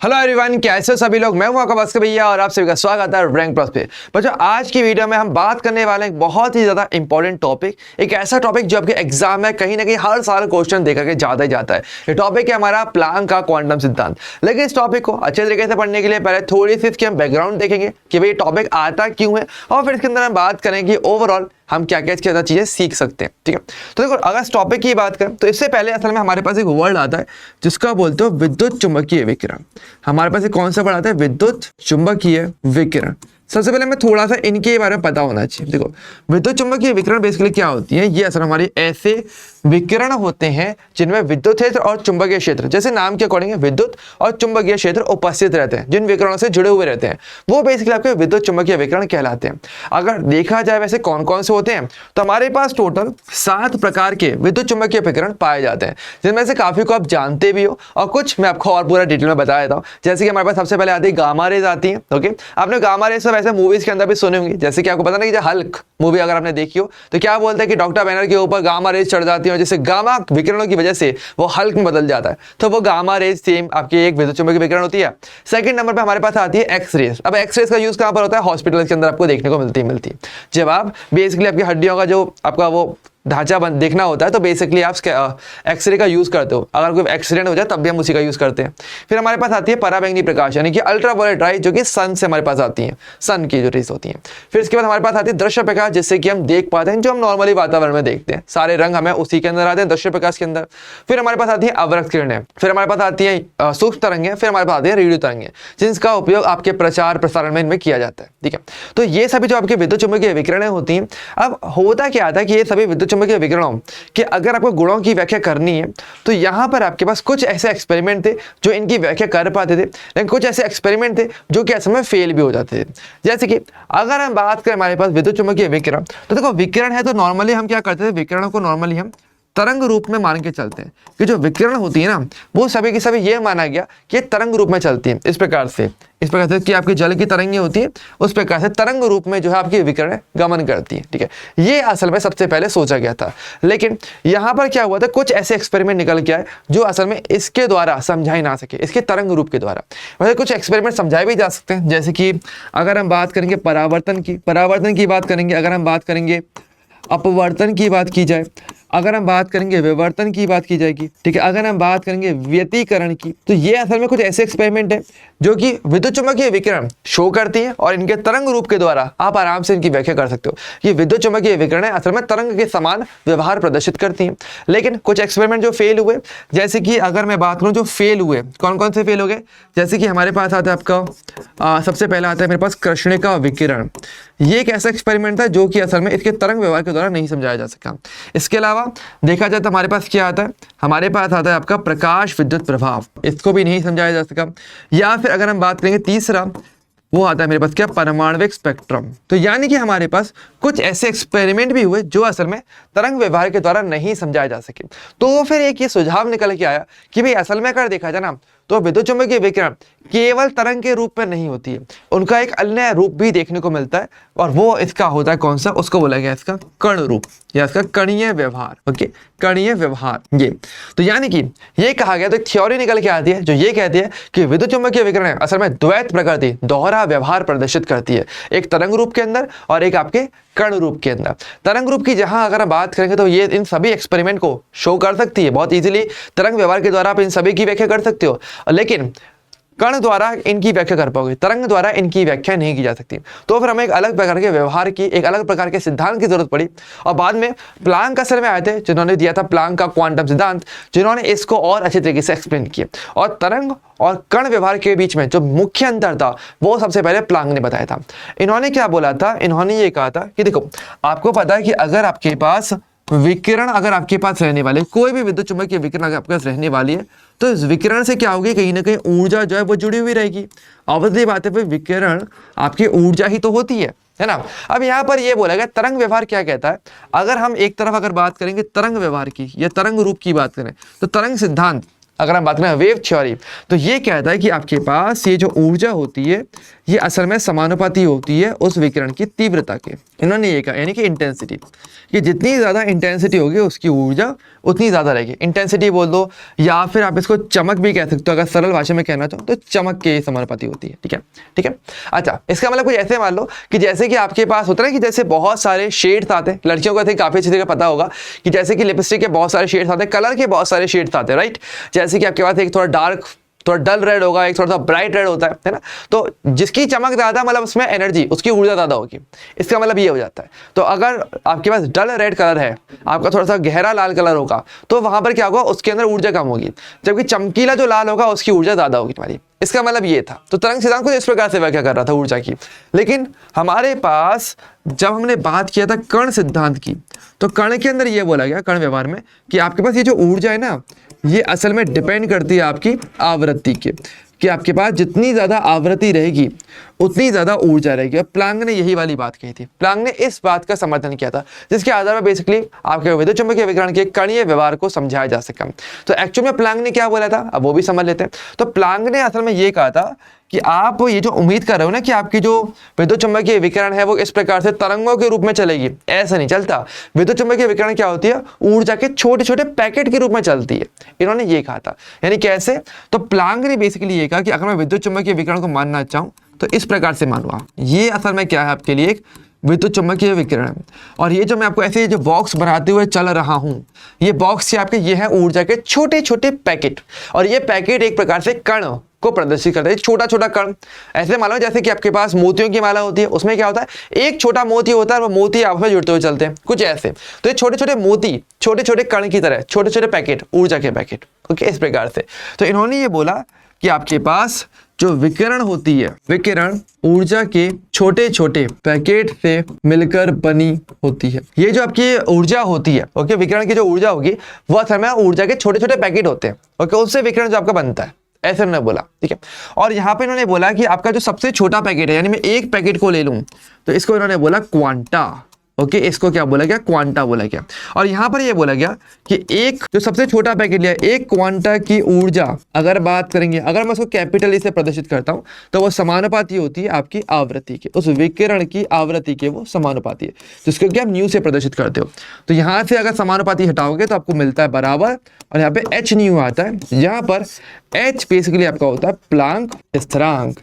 Hello everyone, कैसे हो सभी लोग। मैं हूं आपका भास्कर भैया और आप सभी का स्वागत है रैंक प्लस पे। बच्चों, आज की वीडियो में हम बात करने वाले हैं एक बहुत ही ज्यादा इंपॉर्टेंट टॉपिक, एक ऐसा टॉपिक जो आपके एग्जाम में कहीं ना कहीं हर साल क्वेश्चन देखा के ज्यादा ही जाता है। ये टॉपिक है हमारा प्लैंक का क्वांटम सिद्धांत। लेकिन इस टॉपिक को अच्छे तरीके से पढ़ने के लिए पहले थोड़ी सी इसकी हम बैकग्राउंड देखेंगे कि भाई ये टॉपिक आता क्यों है, और फिर इसके अंदर हम बात करेंगे कि ओवरऑल हम क्या क्या इसके अंदर चीजें सीख सकते हैं। ठीक है, तो देखो, अगर इस टॉपिक की बात करें तो इससे पहले असल में हमारे पास एक वर्ड आता है जिसका बोलते हो विद्युत चुंबकीय विकिरण। हमारे पास एक कौन सा वर्ड आता है? विद्युत चुंबकीय विकिरण। सबसे पहले हमें थोड़ा सा इनके बारे में पता होना चाहिए। देखो, विद्युत चुंबकीय विकिरण बेसिकली क्या होती है? ये असल हमारे ऐसे विकिरण होते हैं जिनमें विद्युत क्षेत्र और चुंबकीय क्षेत्र, जैसे नाम के अकॉर्डिंग विद्युत और चुंबकीय क्षेत्र उपस्थित रहते हैं, जिन विकिरणों से जुड़े हुए रहते हैं वो बेसिकली आपके विद्युत चुंबकीय विकिरण कहलाते हैं। अगर देखा जाए वैसे कौन कौन से होते हैं, तो हमारे पास टोटल 7 प्रकार के विद्युत चुंबकीय विकिरण पाए जाते हैं, जिनमें से काफी को आप जानते भी हो और कुछ मैं आपको और पूरा डिटेल में बता देता हूँ। जैसे कि हमारे पास सबसे पहले आती है गामा रेज आती है। ओके, आपने गामा रेज वैसे मूवीज के अंदर भी सुने होंगे, जैसे कि आपको पता ना कि हल्क मूवी अगर आपने देखी हो तो क्या बोलते हैं कि डॉक्टर बैनर के ऊपर गामा रेज चढ़ जाती है, जैसे गामा विकिरणों की वजह से वो हल्क में बदल जाता है, तो वो गामा रेज सेम आपकी एक विद्युत चुंबकीय विकिरण होती है। सेकंड नंबर पे हमारे पास आती है एक्स रेज। अब एक्स रेज का यूज कहां पर होता है? हॉस्पिटल के अंदर आपको देखने को मिलती है। जब आप बेसिकली आपकी हड्डियों का जो आपका वो ढांचा देखना होता है तो बेसिकली आप एक्सरे का यूज करते हो। अगर कोई एक्सीडेंट हो जाए तब भी हम उसी का यूज करते हैं। फिर हमारे पास आती है पराबैंगनी प्रकाश, यानी कि अल्ट्रावायलेट राइज, जो कि सन से हमारे पास आती है, सन की जो रेज होती है। फिर इसके बाद हमारे पास आती है दृश्य प्रकाश, जिससे कि हम देख पाते हैं, जो हम नॉर्मली वातावरण में देखते हैं, सारे रंग हमें उसी के अंदर आते हैं, दृश्य प्रकाश के अंदर। फिर हमारे पास आती है अवरक्त किरणें, फिर हमारे पास आती है सूक्ष्म तरंगें, फिर हमारे पास आती है रेडियो तरंगें, जिनका उपयोग आपके प्रचार प्रसारण में इनमें किया जाता है। ठीक है, तो ये सभी जो आपके विद्युत चुंबकीय विकिरणें होती हैं। अब होता क्या था कि ये सभी विद्युत चुंबकीय विकिरणों कि अगर आपको गुणों की व्याख्या करनी है तो यहां पर आपके पास कुछ ऐसे एक्सपेरिमेंट थे जो इनकी व्याख्या कर पाते थे, लेकिन कुछ ऐसे एक्सपेरिमेंट थे जो कि असल में फेल भी हो जाते थे। जैसे कि अगर हम बात करें हमारे पास विद्युत चुंबकीय विकिरण, तो देखो विकिरण है तो नॉर्मली हम क्या करते थे, विकिरणों को नॉर्मली हम तरंग रूप में मान के चलते हैं कि जो विकिरण होती है ना वो सभी की सभी ये माना गया कि तरंग रूप में चलती है। इस प्रकार से कि आपकी जल की तरंगें होती है, उस प्रकार से तरंग रूप में जो है आपकी विकिरण गमन करती है। ठीक है, ये असल में सबसे पहले सोचा गया था। लेकिन यहाँ पर क्या हुआ था, कुछ ऐसे एक्सपेरिमेंट निकल के आए जो असल में इसके द्वारा समझाई ना सके, इसके तरंग रूप के द्वारा। वैसे कुछ एक्सपेरिमेंट समझाए भी जा सकते हैं, जैसे कि अगर हम बात करेंगे परावर्तन की बात करेंगे, अगर हम बात करेंगे अपवर्तन की बात की जाए, अगर हम बात करेंगे विवर्तन की बात की जाएगी। ठीक है, अगर हम बात करेंगे व्यतिकरण की, तो ये असल में कुछ ऐसे एक्सपेरिमेंट है जो कि विद्युत चुंबकीय विकिरण शो करती है और इनके तरंग रूप के द्वारा आप आराम से इनकी व्याख्या कर सकते हो। ये विद्युत चुंबकीय विकिरण असल में तरंग के समान व्यवहार प्रदर्शित करती हैं। लेकिन कुछ एक्सपेरिमेंट जो फेल हुए, जैसे कि अगर मैं बात करूं जो फेल हुए, कौन कौन से फेल हो गए, जैसे कि हमारे पास आता है आपका सबसे पहला आता है मेरे पास कृष्णिका विकिरण। ये एक ऐसा एक्सपेरिमेंट था जो कि असल में इसके तरंग व्यवहार के द्वारा नहीं समझाया जा सका। इसके अलावा देखा जाए तो हमारे पास क्या आता है, हमारे पास आता है आपका प्रकाश विद्युत प्रभाव, इसको भी नहीं समझाया जा सका। या फिर अगर हम बात करेंगे तीसरा, वो आता है मेरे पास क्या, परमाणविक स्पेक्ट्रम। तो यानी कि हमारे पास कुछ ऐसे एक्सपेरिमेंट भी हुए जो असल में तरंग व्यवहार के द्वारा नहीं समझाए जा सके। तो फिर एक ये सुझाव निकल के आया कि भाई असल में अगर देखा जाए ना तो विद्युत चुंबकीय विकिरण केवल तरंग के रूप में नहीं होती है, उनका एक अन्य रूप भी देखने को मिलता है, और वो इसका होता है कौन सा, उसको बोला गया इसका कण रूप या इसका कणीय व्यवहार। ओके, कणीय व्यवहार ये। तो यानी कि ये कहा गया, तो एक थ्योरी निकल के आती है जो ये कहती है कि विद्युत चुंबकीय विकिरण असल में द्वैत प्रकृति, दोहरा व्यवहार प्रदर्शित करती है, एक तरंग रूप के अंदर और एक आपके कण रूप के अंदर। तरंग रूप की जहां अगर हम बात करेंगे तो ये इन सभी एक्सपेरिमेंट को शो कर सकती है बहुत इजीली, तरंग व्यवहार के द्वारा आप इन सभी की व्याख्या कर सकते हो, लेकिन कण द्वारा इनकी व्याख्या कर पाओगे, तरंग द्वारा इनकी व्याख्या नहीं की जा सकती। तो फिर हमें एक अलग प्रकार के व्यवहार की, एक अलग प्रकार के सिद्धांत की जरूरत पड़ी, और बाद में प्लैंक असल में आए थे जिन्होंने दिया था प्लैंक का क्वांटम सिद्धांत, जिन्होंने इसको और अच्छे तरीके से एक्सप्लेन किया। और तरंग और कण व्यवहार के बीच में जो मुख्य अंतर था वो सबसे पहले प्लैंक ने बताया था। इन्होंने क्या बोला था, इन्होंने ये कहा था कि देखो, आपको पता है कि अगर आपके पास विकिरण अगर आपके पास रहने वाले, कोई भी विद्युत चुंबकीय विकिरण अगर आपके पास रहने वाली है, तो इस विकिरण से क्या होगी, कहीं ना कहीं ऊर्जा जो है वो जुड़ी हुई रहेगी। ऑब्वियसली बात है, विकिरण आपकी ऊर्जा ही तो होती है ना। अब यहाँ पर ये बोला गया तरंग व्यवहार क्या कहता है, अगर हम एक तरफ अगर बात करेंगे तरंग व्यवहार की या तरंग रूप की बात करें, तो तरंग सिद्धांत अगर हम बात करें वेव थ्योरी, तो ये कहता है कि आपके पास ये जो ऊर्जा होती है ये असल में समानुपाती होती है उस विकिरण की तीव्रता के। इन्होंने ये कहा, यानी कि इंटेंसिटी, कि जितनी ज़्यादा इंटेंसिटी होगी उसकी ऊर्जा उतनी ज़्यादा रहेगी। इंटेंसिटी बोल दो, या फिर आप इसको चमक भी कह सकते हो, अगर सरल भाषा में कहना चाहो तो चमक के समानुपाती होती है। ठीक है, ठीक है। अच्छा, इसका मतलब कुछ ऐसे मान लो कि जैसे कि आपके पास होता है कि जैसे बहुत सारे शेड्स आते हैं, लड़कियों को काफ़ी अच्छी तरह पता होगा कि जैसे कि लिपस्टिक के बहुत सारे शेड्स आते हैं, कलर के बहुत सारे शेड्स आते हैं, राइट। जैसे कि आपके पास एक थोड़ा डार्क, थोड़ा डल रेड होगा, एक थोड़ा सा ब्राइट रेड होता है ना। तो जिसकी चमक ज्यादा, मतलब उसमें एनर्जी, उसकी ऊर्जा ज्यादा होगी, इसका मतलब ये हो जाता है। तो अगर आपके पास डल रेड कलर है, आपका थोड़ा सा गहरा लाल कलर होगा, तो वहां पर क्या होगा, उसके अंदर ऊर्जा कम होगी, जबकि चमकीला जो लाल होगा उसकी ऊर्जा ज्यादा होगी तुम्हारी। इसका मतलब ये था। तो तरंग सिद्धांत को इस प्रकार से व्याख्या कर रहा था ऊर्जा की। लेकिन हमारे पास जब हमने बात किया था कण सिद्धांत की, तो कण के अंदर ये बोला गया, कण व्यवहार में, कि आपके पास ये जो ऊर्जा है ना, ये असल में डिपेंड करती है आपकी आवृत्ति के, कि आपके पास जितनी ज़्यादा आवृत्ति रहेगी उतनी ज़्यादा ऊर्जा रहेगी। और प्लांक ने यही वाली बात कही थी। प्लांक ने इस बात का समर्थन किया था, जिसके आधार पर बेसिकली आपके विद्युत चुम्बकीय विकिरण के कणीय व्यवहार को समझाया जा सका। तो एक्चुअली में प्लांक ने क्या बोला था, अब वो भी समझ लेते हैं। तो प्लांक ने असल में ये कहा था कि आप ये जो उम्मीद कर रहे हो ना कि आपकी जो विद्युत चुम्बकीय विकिरण है वो इस प्रकार से तरंगों के रूप में चलेगी, ऐसा नहीं चलता। विद्युत चुम्बकीय विकिरण क्या होती है, ऊर्जा के छोटे छोटे पैकेट के रूप में चलती है। इन्होंने ये कहा था, यानी कैसे, तो प्लांक ने बेसिकली ये कहा कि अगर मैं विद्युत चुम्बकीय विकिरण को मानना चाहूँ तो इस प्रकार से मानूंगा। ये असल में क्या है आपके लिए, एक विद्युत चुम्बकीय विकिरण। और ये जो मैं आपको ऐसे जो बॉक्स बनाते हुए चल रहा हूँ, ये बॉक्स से आपके ये है ऊर्जा के छोटे छोटे पैकेट, और ये पैकेट एक प्रकार से कण को प्रदर्शित करते हैं, छोटा छोटा कण। ऐसे मान लो जैसे कि आपके पास मोतियों की माला होती है, उसमें क्या होता है, एक छोटा मोती होता है और वो मोती आपस में जुड़ते हुए चलते हैं, कुछ ऐसे। तो ये छोटे छोटे मोती छोटे छोटे कण की तरह, छोटे छोटे पैकेट, ऊर्जा के पैकेट, ओके, इस प्रकार से। तो इन्होंने ये बोला कि आपके पास जो विकिरण होती है, विकिरण ऊर्जा के छोटे छोटे पैकेट से मिलकर बनी होती है। ये जो आपकी ऊर्जा होती है, ओके, विकिरण की जो ऊर्जा होगी वो असल में ऊर्जा के छोटे छोटे पैकेट होते हैं, ओके, उससे विकिरण जो आपका बनता है, ऐसे उन्होंने बोला। ठीक है, और यहाँ पे इन्होंने बोला कि आपका जो सबसे छोटा पैकेट है, यानी मैं एक पैकेट को ले लूं तो इसको इन्होंने बोला क्वांटा, ओके, इसको क्या बोला गया, क्वांटा बोला गया। और यहाँ पर ये बोला गया कि एक जो सबसे छोटा पैकेट लिया, एक क्वांटा की ऊर्जा अगर बात करेंगे, अगर मैं उसको कैपिटल ई से प्रदर्शित करता हूँ तो वो समानुपाती होती है आपकी आवृत्ति के, उस विकिरण की आवृत्ति के वो समानुपाती है, जिसको कि आप न्यू से प्रदर्शित करते हो। तो यहाँ से अगर समानुपाती हटाओगे तो आपको मिलता है बराबर, और यहाँ पे एच न्यू आता है, यहाँ पर एच बेसिकली आपका होता है प्लांक स्थिरांक।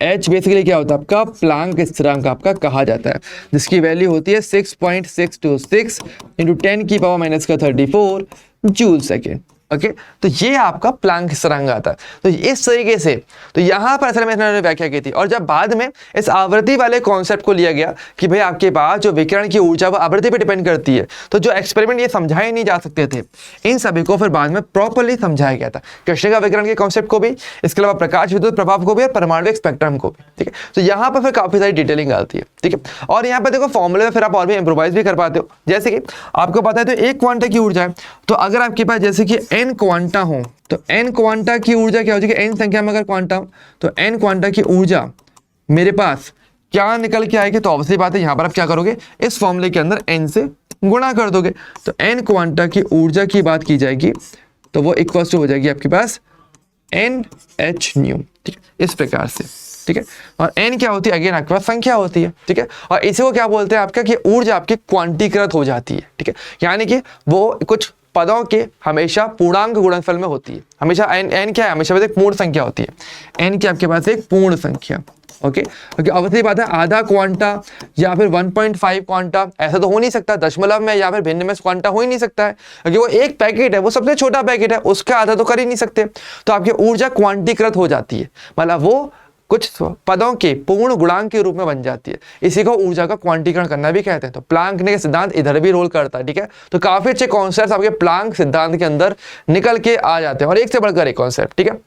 H बेसिकली क्या होता है आपका, प्लांक स्थिरांक आपका कहा जाता है, जिसकी वैल्यू होती है 6.626 इंटू 10⁻⁻34 जूल सेकेंड। ओके, तो ये आपका प्लांक स्थिरांक आता है। तो इस तरीके से, तो यहाँ पर असल में इन्होंने व्याख्या की थी। और जब बाद में इस आवृत्ति वाले कॉन्सेप्ट को लिया गया कि भाई आपके पास जो विकिरण की ऊर्जा वो आवृत्ति पे डिपेंड करती है, तो जो एक्सपेरिमेंट ये समझाए नहीं जा सकते थे, इन सभी को फिर बाद में प्रॉपरली समझाया गया था, कृष्णिका विकिरण के कॉन्सेप्ट को भी, इसके अलावा प्रकाश विद्युत प्रभाव को भी, और परमाणु स्पेक्ट्रम को भी। ठीक है, तो यहाँ पर फिर काफी सारी डिटेलिंग आती है। ठीक है, और यहाँ पर देखो फॉर्मूले में फिर आप और भी इम्प्रोवाइज भी कर पाते हो। जैसे कि आपको पता है तो एक क्वांटा की ऊर्जा है, तो अगर आपके पास जैसे कि n क्वांटा हो तो n क्वांटा की ऊर्जा क्या हो जाएगी, n संख्या में अगर क्वांटा हो तो n क्वांटा की ऊर्जा मेरे पास क्या निकल के आएगी, तो ऑब्वियसली बात है यहाँ पर आप क्या करोगे, इस फॉर्मूले के अंदर n से गुणा कर दोगे। तो n क्वांटा की ऊर्जा की बात की जाएगी तो वो इक्वल टू हो जाएगी आपके पास NH न्यू। ठीक है, इस प्रकार से। ठीक है, और n क्या होती है, अगेन आपके पास संख्या होती है। ठीक है, और इसी को क्या बोलते हैं आपका, कि ऊर्जा आपकी क्वांटीकृत हो जाती है। ठीक है, यानी कि वो कुछ पदों के हमेशा पूर्णांक गुणनफल में होती है। हमेशा n क्या है, हमेशा एक पूर्ण संख्या होती है। n की आपके पास एक पूर्ण संख्या, ओके, क्योंकि ऑब्वियसली बात है आधा क्वांटा या फिर 1.5 क्वांटा ऐसा तो हो नहीं सकता, दशमलव में या फिर भिन्न में क्वांटा हो ही नहीं सकता है, क्योंकि वो एक पैकेट है, वो सबसे छोटा पैकेट है, उसका आधा तो कर ही नहीं सकते। तो आपकी ऊर्जा क्वांटीकृत हो जाती है, मतलब वो कुछ पदों के पूर्ण गुणांक के रूप में बन जाती है। इसी को ऊर्जा का क्वांटीकरण करना भी कहते हैं। तो प्लांक ने सिद्धांत इधर भी रोल करता है। ठीक है, तो काफी अच्छे कॉन्सेप्ट आपके प्लांक सिद्धांत के अंदर निकल के आ जाते हैं, और एक से बढ़कर एक कॉन्सेप्ट। ठीक है,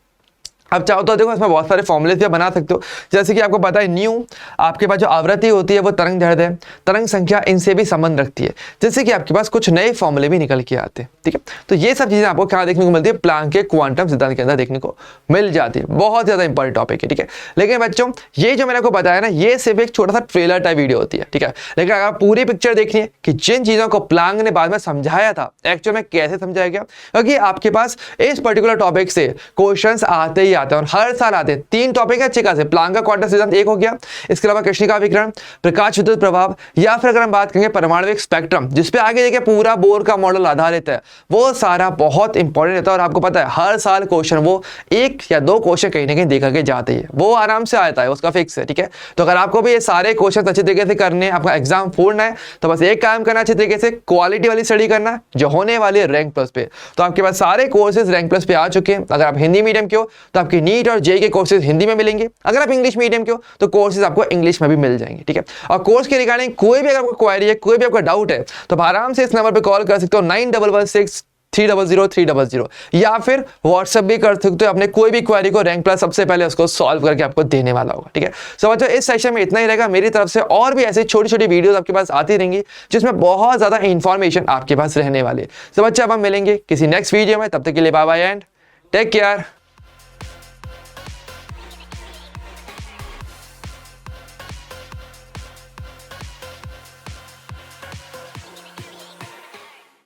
अब चाहो तो देखो इसमें बहुत सारे फॉर्मुलेज भी बना सकते हो, जैसे कि आपको पता है न्यू आपके पास जो आवृत्ति होती है वो तरंग दैर्ध्य है, तरंग संख्या इनसे भी संबंध रखती है, जैसे कि आपके पास कुछ नए फॉर्मूले भी निकल के आते हैं। ठीक है, तो ये सब चीजें आपको क्या देखने को मिलती है, प्लांक के क्वांटम सिद्धांत के अंदर देखने को मिल जाती है। बहुत ज्यादा इंपॉर्टेंट टॉपिक है। ठीक है, लेकिन बच्चों ये जो मैंने आपको बताया ना, ये सिर्फ एक छोटा सा ट्रेलर टाइप वीडियो होती है। ठीक है, लेकिन अगर आप पूरी पिक्चर देखनी है कि जिन चीजों को प्लांक ने बाद में समझाया था एक्चुअल में कैसे समझाया गया, क्योंकि आपके पास इस पर्टिकुलर टॉपिक से क्वेश्चंस आते ही आते हैं और हर साल आते हैं। 3 टॉपिक है अच्छे खासे, प्लांक का क्वांटम सिद्धांत एक हो गया, इसके अलावा कृष्णिका विकिरण, प्रकाश विद्युत प्रभाव, या फिर अगर हम बात करेंगे परमाणविक स्पेक्ट्रम जिसपे आगे देखिए पूरा बोर का मॉडल आधारित है, वो सारा बहुत इंपॉर्टेंट रहता है। और आपको पता है हर साल क्वेश्चन वो 1 या 2 क्वेश्चन कहीं ना कहीं देखा के जाते हैं, वो आराम से आता है, उसका फिक्स है। ठीक है, तो अगर आपको भी ये सारे क्वेश्चन अच्छे तरीके से करने, आपका एग्जाम फोड़ना है, तो बस एक काम करना, अच्छे तरीके से क्वालिटी वाली स्टडी करना जो होने वाली है रैंक प्लस पे। तो आपके पास सारे कोर्सेज रैंक प्लस पे आ चुके हैं। अगर आप हिंदी मीडियम के हो तो आपकी नीट और जेईई के कोर्सेज हिंदी में मिलेंगे, अगर आप इंग्लिश मीडियम के हो तो कोर्सेज आपको इंग्लिश में भी मिल जाएंगे। ठीक है, और कोर्स के रिगार्डिंग कोई भी अगर आपको क्वेरी है, कोई भी आपका डाउट है, तो आराम से इस नंबर पे कॉल कर सकते हो 9116300300, या फिर व्हाट्सएप भी कर सकते हो अपने कोई भी क्वेरी को, रैंक प्लस सबसे पहले उसको सॉल्व करके आपको देने वाला होगा। ठीक है, सो बच्चों इस सेशन में इतना ही रहेगा मेरी तरफ से, और भी ऐसी छोटी छोटी वीडियोस आपके पास आती रहेंगी जिसमें बहुत ज्यादा इंफॉर्मेशन आपके पास रहने वाली है। सो बच्चों अब हम मिलेंगे किसी नेक्स्ट वीडियो में, तब तक के लिए bye bye and take care.